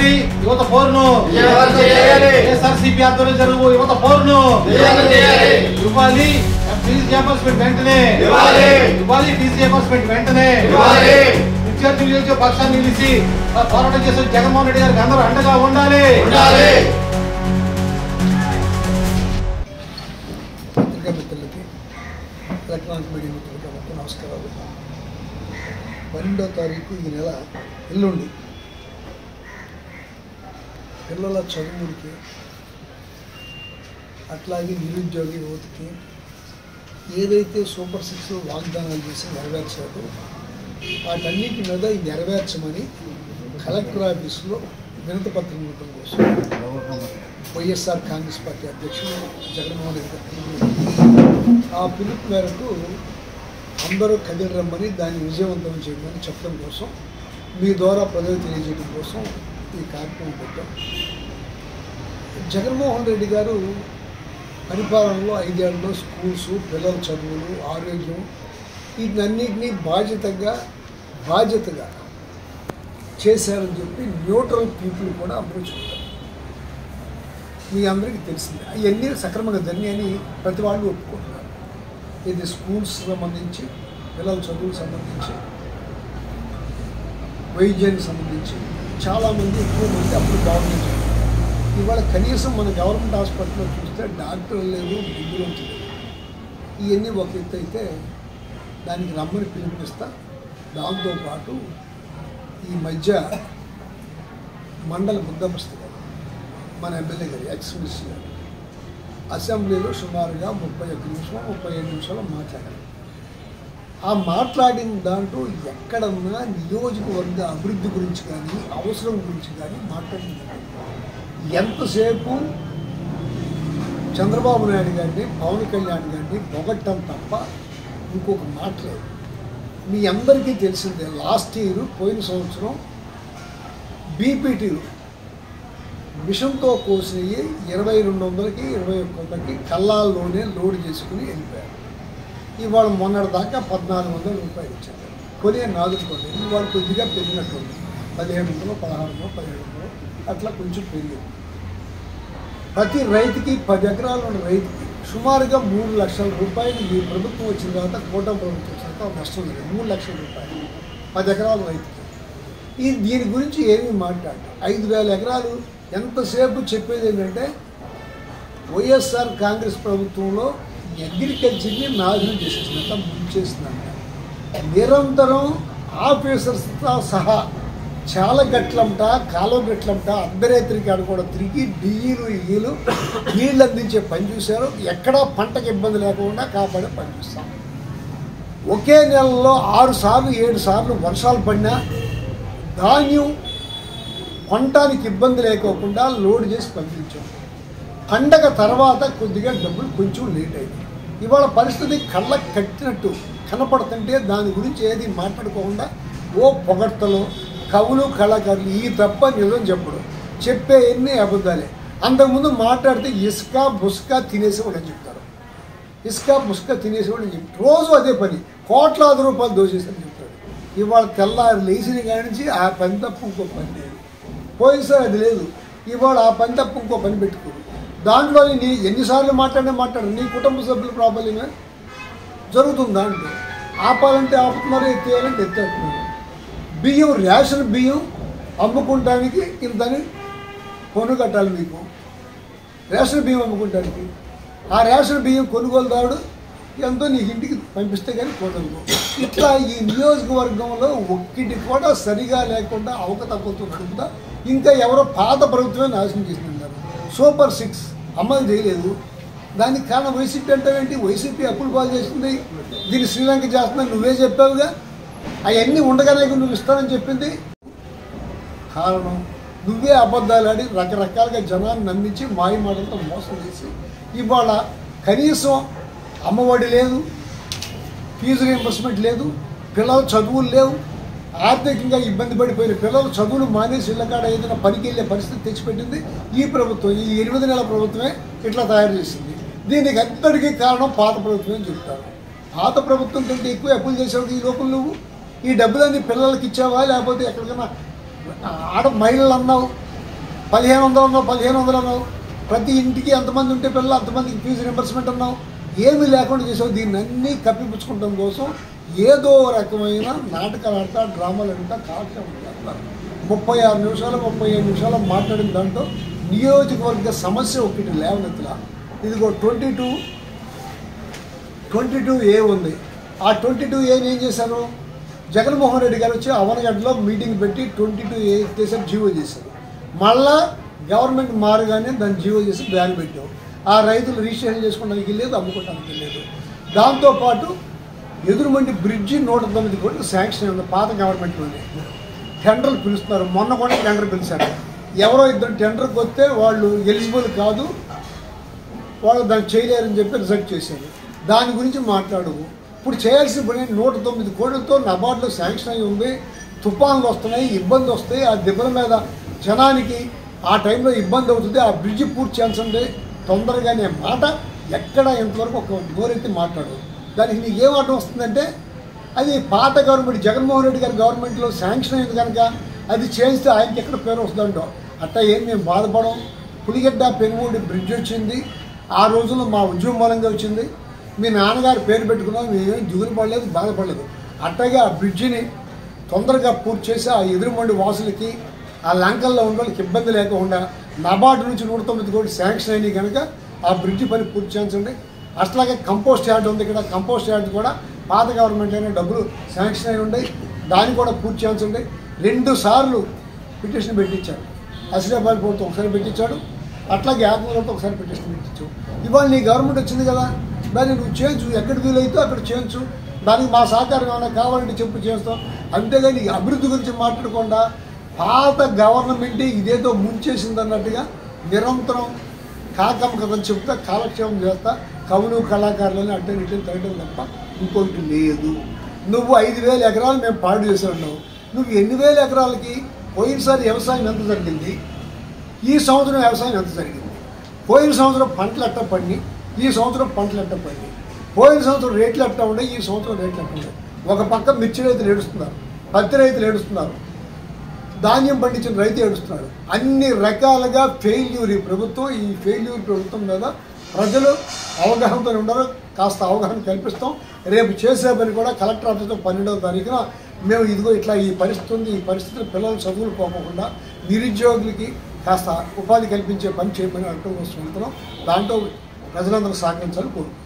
ఇవ్వాలి యువత పోరును ఎస్ఆర్సీపీ ఆధ్వర్యంలో జరుగు యువత పోరును ఇవ్వాలి ఫీజు రియంబర్స్మెంట్ వెంటనే ఇవ్వాలి ఫీజు రియంబర్స్మెంట్ వెంటనే విద్యార్థులు నిలిచే పక్షాన్ని నిలిచి పోరాటం చేసే జగన్మోహన్ రెడ్డి గారికి అందరూ అండగా ఉండాలి. పత్రికా మిత్రులకి ఎలక్ట్రానిక్ మీడియా మిత్రులకి అందరికీ నమస్కారాలు. 12వ తారీఖు ఈ నెల ఎల్లుండి పిల్లల చదువులకి అట్లాగే నిరుద్యోగ యువతకి ఏదైతే సూపర్ 6 వాగ్దానాలు చేసి నెరవేర్చారో వాటన్నిటి మీద ఈ నెరవేర్చమని కలెక్టర్ ఆఫీసులో వినతి పత్రం ఇవ్వడం కోసం వైఎస్ఆర్ కాంగ్రెస్ పార్టీ అధ్యక్షుడు జగన్మోహన్ రెడ్డి గారు ఆ పిలుపు మేరకు అందరూ కదిలి రమ్మని దాన్ని విజయవంతం చేయమని చెప్పడం కోసం మీ ద్వారా ప్రజలు తెలియజేయడం కోసం ఈ కార్యక్రమం పెట్టాం. జగన్మోహన్ రెడ్డి గారు పరిపాలనలో 5 ఏళ్లలో స్కూల్స్, పిల్లల చదువులు, ఆరోగ్యం వీటన్నిటినీ బాధ్యతగా చేశారని చెప్పి న్యూట్రల్ పీపుల్ కూడా అప్రోచ్ అవుతారు. మీ అందరికీ తెలిసింది అవన్నీ సక్రమంగా జరిగాయని ప్రతి వాళ్ళు ఒప్పుకుంటున్నారు. ఇది స్కూల్స్ సంబంధించి, పిల్లల చదువులకు సంబంధించి, వైద్యానికి సంబంధించి చాలామంది ఎక్కువ మంది అప్పుడు బాగుంది. ఇవాళ కనీసం మన గవర్నమెంట్ హాస్పిటల్లో చూస్తే డాక్టర్లు లేదు, బిల్లులు లేదు. ఇవన్నీ ఒక ఎత్తు అయితే దానికి రమ్మని పిలుపునిస్తా. దాంతోపాటు ఈ మధ్య మండల బుద్ధమస్తు గారు, మన ఎమ్మెల్యే గారు, ఎక్స్-మినిస్టర్ గారు అసెంబ్లీలో సుమారుగా 35 నిమిషాలు మాట్లాడారు. ఆ మాట్లాడిన దాంట్లో ఎక్కడన్నా నియోజకవర్గ అభివృద్ధి గురించి కానీ, అవసరం గురించి కానీ మాట్లాడింది. ఎంతసేపు చంద్రబాబు నాయుడు గారిని, పవన్ కళ్యాణ్ గారిని పొగట్టం తప్ప ఇంకొక మాట లేదు. మీ అందరికీ తెలిసిందే, లాస్ట్ ఇయర్ పోయిన సంవత్సరం బీపీటీలు మిషన్తో కోసినవి 2200కి 2100కి కల్లాల్లోనే లోడ్ చేసుకుని వెళ్ళిపోయారు. ఇవాళ మొన్నటి దాకా 1400 రూపాయలు ఇచ్చారు. కొనే నాలుగు కొన్ని ఇవాళ కొద్దిగా పెరిగినట్టుంది. 1500, 1600, 1700 అట్లా కొంచెం పెరిగింది. ప్రతి రైతుకి 10 ఎకరాలు ఉన్న రైతుకి సుమారుగా 3 లక్షల రూపాయలు ఈ ప్రభుత్వం వచ్చిన తర్వాత, కూటమి ప్రభుత్వం వచ్చిన తర్వాత నష్టం జరిగింది. 3 లక్షల రూపాయలు 10 ఎకరాల రైతుకి. దీని గురించి ఏమీ మాట్లాడారు. 5000 ఎకరాలు ఎంతసేపు చెప్పేది ఏంటంటే వైఎస్ఆర్ కాంగ్రెస్ ప్రభుత్వంలో అగ్రికల్చర్ని నాశనం చేసేసినంత ముంచేసిందంట. నిరంతరం ఆఫీసర్స్తో సహా చాలా గట్లంట, కాలువ గట్లంట, అర్ధరేత్రికి ఆడ కూడా తిరిగి ఈలు నీళ్ళు అందించే పని చూశారు. ఎక్కడా పంటకు ఇబ్బంది లేకుండా కాపాడే పని చూస్తాం. ఒకే నెలలో 6 సార్లు 7 సార్లు వర్షాలు పడినా ధాన్యం కొనటానికి ఇబ్బంది లేకోకుండా లోడ్ చేసి పంపించాం. పండగ తర్వాత కొద్దిగా డబ్బులు కొంచెం లేట్ అయింది. ఇవాళ పరిస్థితి కళ్ళకు కట్టినట్టు కనపడుతుంటే దాని గురించి ఏది మాట్లాడుకోకుండా ఓ పొగడ్తలు, కవులు, కళాకారులు ఈ తప్ప నిజం చెప్పే ఎన్ని అబద్ధాలే. అంతకుముందు మాట్లాడితే ఇసుక బుసుక తినేసేవాడని చెప్తారు. ఇసుక బుసుక తినేసేవాడని చెప్తారు. రోజు అదే పని, కోట్లాది రూపాయలు దోచేసని చెప్తాడు. ఇవాళ తెల్లారు లేచిన కాడి నుంచి ఆ పని తప్ప ఇంకో పని లేదు. పోయినసారి అది లేదు. ఇవాళ ఆ పని తప్ప ఇంకో పని పెట్టుకోరు. దాంట్లో నీ ఎన్నిసార్లు మాట్లాడు, నీ కుటుంబ సభ్యుల ప్రాబ్లమే జరుగుతుంది. దాంట్లో ఆపాలంటే ఆపుతున్నారు, ఎత్తేయాలంటే ఎత్తేస్తున్నారు. బియ్యం, రేషన్ బియ్యం అమ్ముకుంటానికి ఇంతని కొను కట్టాలి. మీకు రేషన్ బియ్యం అమ్ముకుంటానికి ఆ రేషన్ బియ్యం కొనుగోలుదారుడు ఎంతో నీకు ఇంటికి పంపిస్తే కానీ కొనదు. ఇట్లా ఈ నియోజకవర్గంలో ఒక్కటి కూడా సరిగా లేకుండా అవకతవకలతో నడుపుతా. ఇంకా ఎవరో పాత ప్రభుత్వమే నాశనం చేసినారు. సూపర్ 6 అమలు చేయలేదు. దానికి కారణం వైసీపీ అంటావేంటి? వైసీపీ అప్పులు పాలు చేస్తుంది, దీన్ని శ్రీలంక చేస్తుందని నువ్వే చెప్పావుగా. అవన్నీ ఉండగానే నువ్వు ఇస్తానని చెప్పింది. కారణం నువ్వే అబద్ధాలు ఆడి రకరకాలుగా జనాన్ని నమ్మించి మాయ మాటలతో మోసం చేసి ఇవాళ కనీసం అమ్మఒడి లేదు, ఫీజు రీయింబర్స్మెంట్ లేదు, పిల్లల చదువులు లేవు. ఆర్థికంగా ఇబ్బంది పడిపోయిన పిల్లలు చదువులు మానేసి ఇళ్ళకాడ ఏదైనా పనికి వెళ్ళే పరిస్థితి తెచ్చిపెట్టింది ఈ ప్రభుత్వం. ఈ 8 నెలల ప్రభుత్వమే ఇట్లా తయారు చేసింది. దీనికి అంతటికీ కారణం పాత ప్రభుత్వం అని చెప్తారు. పాత ప్రభుత్వం కంటే ఎక్కువ అప్పులు చేసావు ఈ లోపల. నువ్వు ఈ డబ్బులన్నీ పిల్లలకి ఇచ్చావా, లేకపోతే ఎక్కడికైనా ఆడ మహిళలు అన్నావు, 1500 అన్నావు, ప్రతి ఇంటికి ఎంతమంది ఉంటే పిల్లలు అంతమందికి ఫీజు రింబర్స్మెంట్ అన్నావు, ఏమీ లేకుండా చేసావు. దీన్ని అన్నీ కప్పిపుచ్చుకోవడం కోసం ఏదో రకమైన నాటకాలు ఆడతా, డ్రామాలు ఆడతా, కాల్చడం చేస్తారు. 36 నిమిషాలు 35 నిమిషాలు మాట్లాడిన దాంట్లో నియోజకవర్గ సమస్య ఒకటి లేవనెత్తలా. ఇదిగో 22A ఉంది. ఆ 22Aని ఏం చేశారు, జగన్మోహన్ రెడ్డి గారు వచ్చి అవనగడ్డలో మీటింగ్ పెట్టి 22A చేశారు, జీవో చేశారు. మళ్ళా గవర్నమెంట్ మారగానే దాన్ని జీవో చేసి బ్యాన్ పెట్టాం. ఆ రైతులు రిజిస్ట్రేషన్ చేసుకోవడానికి వెళ్ళలేదు, అమ్ముకోవడానికి వెళ్ళలేదు. దాంతోపాటు ఎదురుమండి బ్రిడ్జి 109 కోట్లు శాంక్షన్ ఉంది పాత గవర్నమెంట్లోనే. టెండర్లు పిలుస్తున్నారు, మొన్న కూడా టెండర్ పిలిచారు. ఎవరో ఇద్దరు టెండర్కి వస్తే వాళ్ళు ఎలిజిబుల్ కాదు, వాళ్ళు దాన్ని చేయలేరని చెప్పి రిజెక్ట్ చేశారు. దాని గురించి మాట్లాడు. ఇప్పుడు చేయాల్సిన పని 109 కోట్లతో నబార్డులో శాంక్షన్ అయి ఉంది. తుఫాన్లు వస్తున్నాయి, ఇబ్బంది వస్తాయి, ఆ దెబ్బల మీద జనానికి ఆ టైంలో ఇబ్బంది అవుతుంది. ఆ బ్రిడ్జి పూర్తి చేయాల్సిందే తొందరగానే మాట ఎక్కడ ఇంతవరకు ఒక నోరెత్తి మాట్లాడు. దానికి నీకు ఏం అర్థం వస్తుందంటే, అది పాత గవర్నమెంట్ జగన్మోహన్ రెడ్డి గారి గవర్నమెంట్లో శాంక్షన్ అయింది కనుక అది చేస్తే ఆయనకి ఎక్కడ పేరు వస్తుందంటో. అట్టా ఏం మేము బాధపడం. పులిగడ్డ పెనుమూడి బ్రిడ్జ్ వచ్చింది, ఆ రోజుల్లో మా ఉద్యమం మూలంగా వచ్చింది. మీ నాన్నగారు పేరు పెట్టుకున్నాం, మేమేం దిగులు పడలేదు, బాధపడలేదు. అట్టగా ఆ బ్రిడ్జిని తొందరగా పూర్తి చేసి ఆ ఎదురుమండి వాసులకి, ఆ లంకల్లో ఉన్న వాళ్ళకి ఇబ్బంది లేకుండా నబార్డు నుంచి 109 కోట్లు శాంక్షన్ అయినాయి కనుక ఆ బ్రిడ్జి పని పూర్తి చేయించండి. అట్లాగే కంపోస్ట్ యార్డ్ ఉంది ఇక్కడ, కంపోస్ట్ యార్డ్ కూడా పాత గవర్నమెంట్ అయినా డబ్బులు శాంక్షన్ అయి ఉన్నాయి, దాన్ని కూడా పూర్తి చేయించండి. 2 సార్లు పిటిషన్ పెట్టించాడు. అసిరాబాద్ ప్రభుత్వం ఒకసారి పెట్టించాడు, అట్లాగే ఆత్మలతో ఒకసారి పిటిషన్ పెట్టించాడు. ఇవాళ నీ గవర్నమెంట్ వచ్చింది కదా, దాన్ని నువ్వు చేయించు, ఎక్కడ వీలైతే అక్కడ చేయించు. దానికి మా సహకారం ఏమైనా కావాలంటే చెప్పు, చేస్తాం. అంతేగాని అభివృద్ధి గురించి మాట్లాడకుండా పాత గవర్నమెంటే ఇదేదో ముంచేసింది అన్నట్టుగా నిరంతరం కాకమ్మ కథలు చెప్తా, కాలక్షేమం చేస్తా, కవులు కళాకారులని అడ్డం ఇట్లా తగ్గడం తప్ప ఇంకొకటి లేదు. నువ్వు 5,000 ఎకరాలు మేము పాడు చేసి ఉన్నావు. నువ్వు ఎన్ని వేల ఎకరాలకి పోయినసారి వ్యవసాయం ఎంత జరిగింది, ఈ సంవత్సరం వ్యవసాయం ఎంత జరిగింది, పోయిన సంవత్సరం పంటలు ఎట్ట పడినాయి, ఈ సంవత్సరం పంటలు ఎట్ట పడినాయి, పోయిన సంవత్సరం రేట్లు ఎట్ట ఉన్నాయి, ఈ సంవత్సరం రేట్లు ఎట్ట ఉన్నాయి. ఒక పక్క మిర్చి రైతులు ఏడుస్తున్నారు, పత్తి రైతులు ఏడుస్తున్నారు, ధాన్యం పండించిన రైతు ఏడుస్తున్నాడు. అన్ని రకాలుగా ఫెయిల్యూర్ ఈ ప్రభుత్వం. ఈ ఫెయిల్యూర్ ప్రభుత్వం మీద ప్రజలు అవగాహనతో ఉండరు. కాస్త అవగాహన కల్పిస్తాం. రేపు చేసే పని కూడా కలెక్టర్ ఆఫీస్లో 12వ తారీఖున మేము ఇదిగో ఇట్లా ఈ పరిస్థితి ఉంది, ఈ పరిస్థితులు పిల్లలు చదువులు పోకుండా నిరుద్యోగులకి కాస్త ఉపాధి కల్పించే పని చేయమని అంటూ వస్తున్నాం. దాంట్లో ప్రజలందరూ సహకరించాలని కోరుకుంటున్నాం.